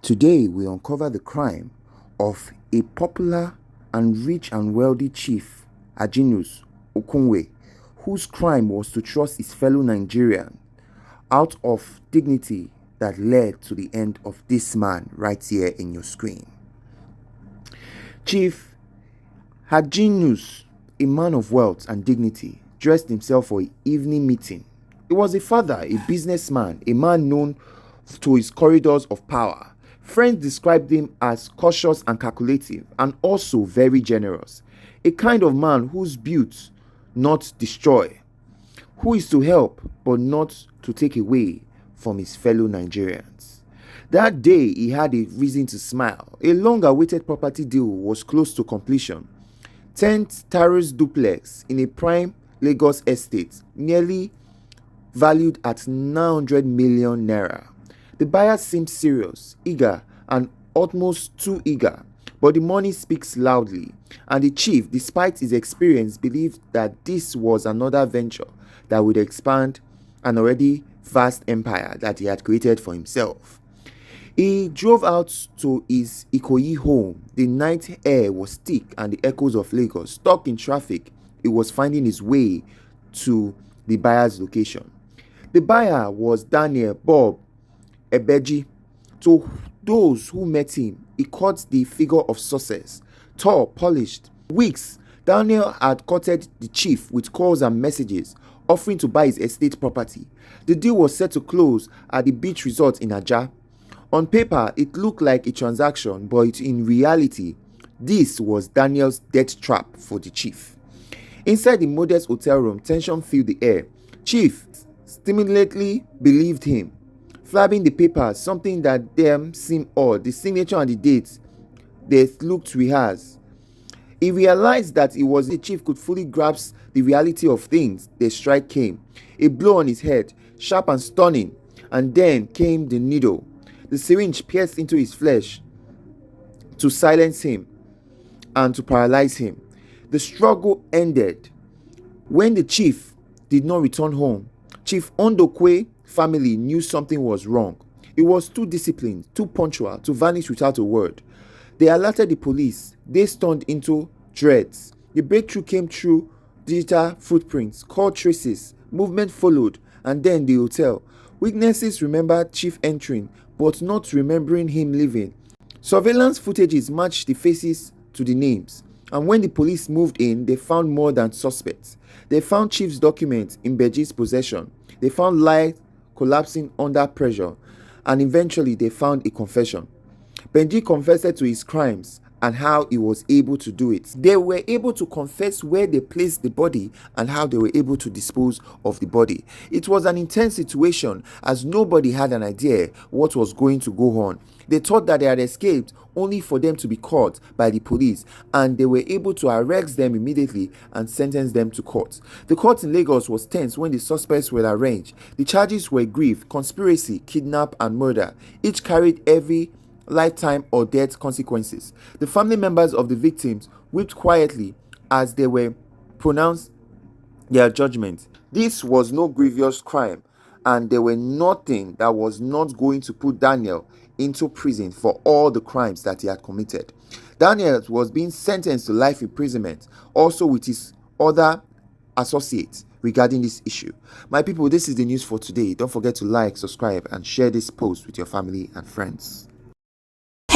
Today, we uncover the crime of a popular and rich and wealthy chief, SH0CKER, whose crime was to trust his fellow Nigerian out of dignity that led to the end of this man right here in your screen. Chief SH0CKER, a man of wealth and dignity, dressed himself for an evening meeting. He was a father, a businessman, a man known to his corridors of power. Friends described him as cautious and calculative, and also very generous. A kind of man whose built, not destroy, who is to help but not to take away from his fellow Nigerians. That day he had a reason to smile. A long-awaited property deal was close to completion. 10th terrace duplex in a prime Lagos estate, nearly valued at 900 million naira. The buyer seemed serious, eager, and almost too eager, but the money speaks loudly, and the chief, despite his experience, believed that this was another venture that would expand an already vast empire that he had created for himself. He drove out to his Ikoyi home. The night air was thick and the echoes of Lagos. Stuck in traffic, he was finding his way to the buyer's location. The buyer was Daniel Bob Ebeji. To those who met him, he caught the figure of success, tall, polished. Weeks, Daniel had courted the chief with calls and messages, offering to buy his estate property. The deal was set to close at the beach resort in Ajah. On paper, it looked like a transaction, but in reality, this was Daniel's death trap for the chief. Inside the modest hotel room, tension filled the air. Chief stimulatingly believed him, flabbing the papers, something that them seemed odd. The signature and the dates, they looked rehearsed. He realized that it was the chief could fully grasp the reality of things. The strike came, a blow on his head, sharp and stunning, and then came the needle. The syringe pierced into his flesh to silence him and to paralyze him. The struggle ended when the chief did not return home. Chief Odunkwe family knew something was wrong. He was too disciplined, too punctual to vanish without a word. They alerted the police. They stunned into dreads. The breakthrough came through digital footprints, call traces, movement followed, and then the hotel. Witnesses remembered Chief entering, but not remembering him leaving. Surveillance footages matched the faces to the names, and when the police moved in, they found more than suspects. They found Chief's documents in Beji's possession. They found life collapsing under pressure, and eventually they found a confession. Benji confessed to his crimes and how he was able to do it. They were able to confess where they placed the body and how they were able to dispose of the body. It was an intense situation as nobody had an idea what was going to go on. They thought that they had escaped only for them to be caught by the police, and they were able to arrest them immediately and sentence them to court. The court in Lagos was tense when the suspects were arraigned. The charges were grief, conspiracy, kidnap, and murder. Each carried heavy lifetime or death consequences. The family members of the victims wept quietly as they were pronounced their judgment. This was no grievous crime, and there were nothing that was not going to put Daniel into prison for all the crimes that he had committed. Daniel was being sentenced to life imprisonment, also with his other associates regarding this issue. My people, this is the news for today. Don't forget to like, subscribe, and share this post with your family and friends.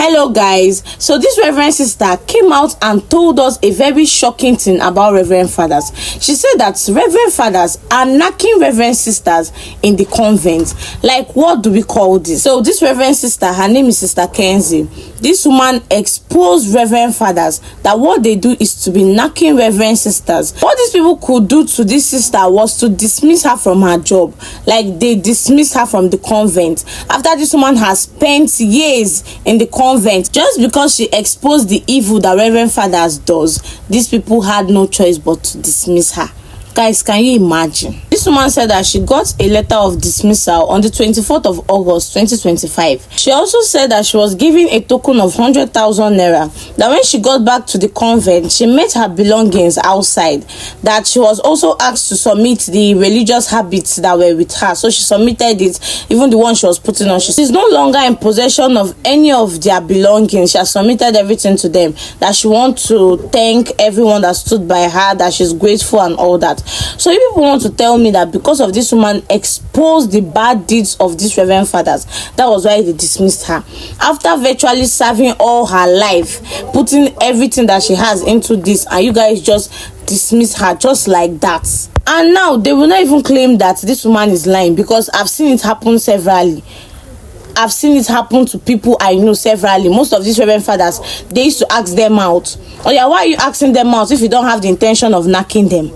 Hello guys, so this Reverend sister came out and told us a very shocking thing about Reverend fathers. She said that Reverend fathers are knocking Reverend sisters in the convent. Like, what do we call this? So this Reverend sister, her name is Sister Kenzie. This woman exposed Reverend fathers that what they do is to be knocking Reverend sisters. What these people could do to this sister was to dismiss her from her job. Like, they dismissed her from the convent after this woman has spent years in the convent. Just because she exposed the evil that Reverend fathers does, these people had no choice but to dismiss her. Guys, can you imagine? This woman said that she got a letter of dismissal on the 24th of August 2025. She also said that she was given a token of 100,000 naira that when she got back to the convent, she met her belongings outside, that she was also asked to submit the religious habits that were with her. So she submitted it, even the one she was putting on. She's no longer in possession of any of their belongings. She has submitted everything to them, that she wants to thank everyone that stood by her, that she's grateful and all that. So you people want to tell me that because of this woman exposed the bad deeds of these reverend fathers, that was why they dismissed her, after virtually serving all her life, putting everything that she has into this, and you guys just dismiss her just like that. And now they will not even claim that this woman is lying, because I've seen it happen severally. I've seen it happen to people I know severally. Most of these reverend fathers, they used to ask them out. Oh yeah, why are you asking them out if you don't have the intention of knocking them?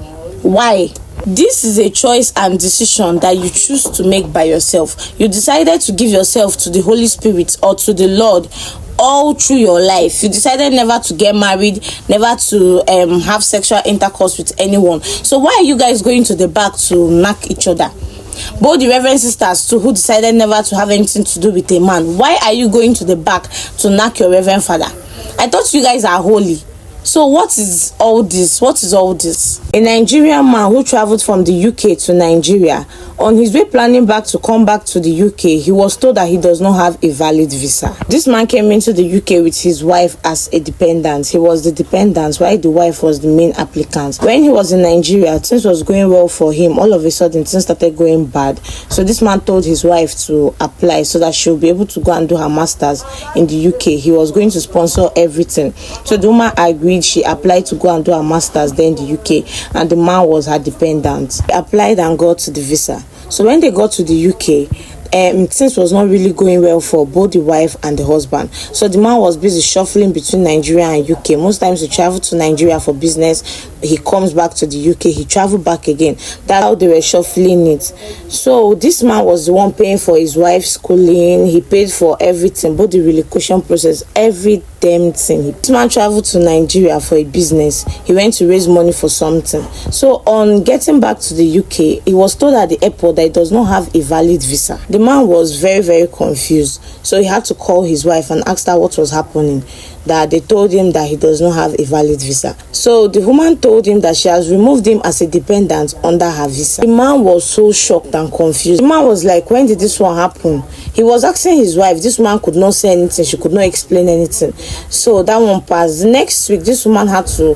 Why? This is a choice and decision that you choose to make by yourself. You decided to give yourself to the Holy Spirit or to the Lord all through your life. You decided never to get married, never to have sexual intercourse with anyone. So why are you guys going to the back to knock each other? Both the reverend sisters too, who decided never to have anything to do with a man, why are you going to the back to knock your reverend father? I thought you guys are holy. So what is all this? What is all this? A Nigerian man who traveled from the UK to Nigeria, on his way planning to come back to the UK, he was told that he does not have a valid visa. This man came into the UK with his wife as a dependent. He was the dependent while the wife was the main applicant. When he was in Nigeria, things was going well for him. All of a sudden, things started going bad. So this man told his wife to apply so that she'll be able to go and do her masters in the UK. He was going to sponsor everything. So the woman agreed. She applied to go and do her masters there in the UK, and the man was her dependent. She applied and got the visa. So when they got to the UK, things was not really going well for both the wife and the husband. So the man was busy shuffling between Nigeria and UK. Most times he traveled to Nigeria for business, he comes back to the UK, he traveled back again. That's how they were shuffling it. So this man was the one paying for his wife's schooling. He paid for everything, both the relocation process, every damn thing. This man traveled to Nigeria for a business. He went to raise money for something. So on getting back to the UK, he was told at the airport that he does not have a valid visa. The man was very, very confused. So he had to call his wife and ask her what was happening, that they told him that he does not have a valid visa. So the woman told him that she has removed him as a dependent under her visa. The man was so shocked and confused. The man was like, when did this one happen? He was asking his wife. This woman could not say anything. She could not explain anything. So that one passed. The next week, this woman had to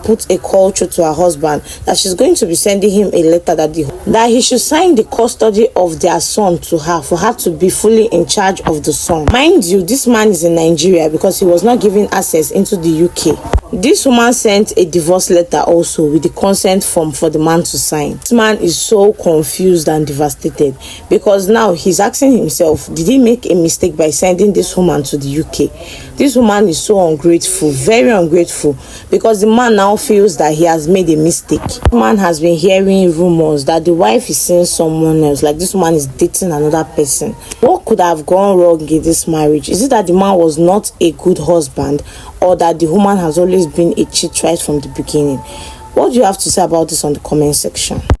put a call through to her husband that she's going to be sending him a letter that he should sign the custody of their son to her, for her to be fully in charge of the son. Mind you, this man is in Nigeria because he was not given access into the UK. This woman sent a divorce letter also with the consent form for the man to sign. This man is so confused and devastated because now he's asking himself, did he make a mistake by sending this woman to the UK? This woman is so ungrateful, very ungrateful, because the man now feels that he has made a mistake. The man has been hearing rumors that the wife is seeing someone else, like this woman is dating another person. What could have gone wrong in this marriage? Is it that the man was not a good husband, or that the woman has always been a cheat right from the beginning? What do you have to say about this on the comment section?